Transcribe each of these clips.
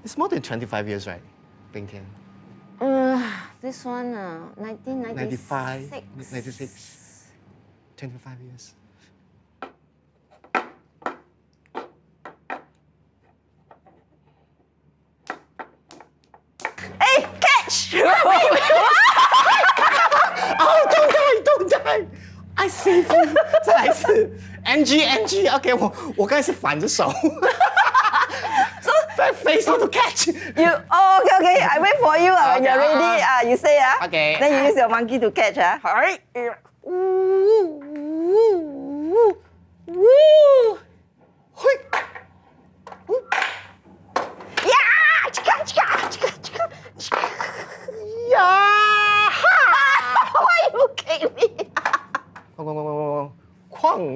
It's more than 25 years, right? 冰天。This one, 1996. 96. 25 years. Hey, catch! Oh, don't die! I save you. 再来一次 ，NG. OK， 我刚才是反着手。在 face how to catch. Okay. I wait for you. When you're ready, you say. Okay. Then you use your monkey to catch. Alright. Why you kick me?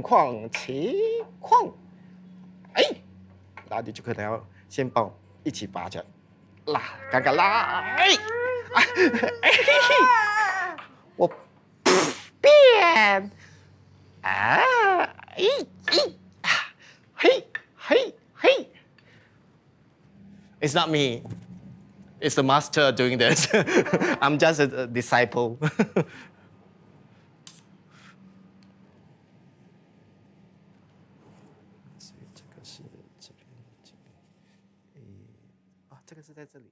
框齐框，哎，然后你就可能要先帮我一起把这拉，刚刚拉，我变嘿 ，It's not me. It's the master doing this. I'm just a disciple. 所以这个是这边，这个是在这里。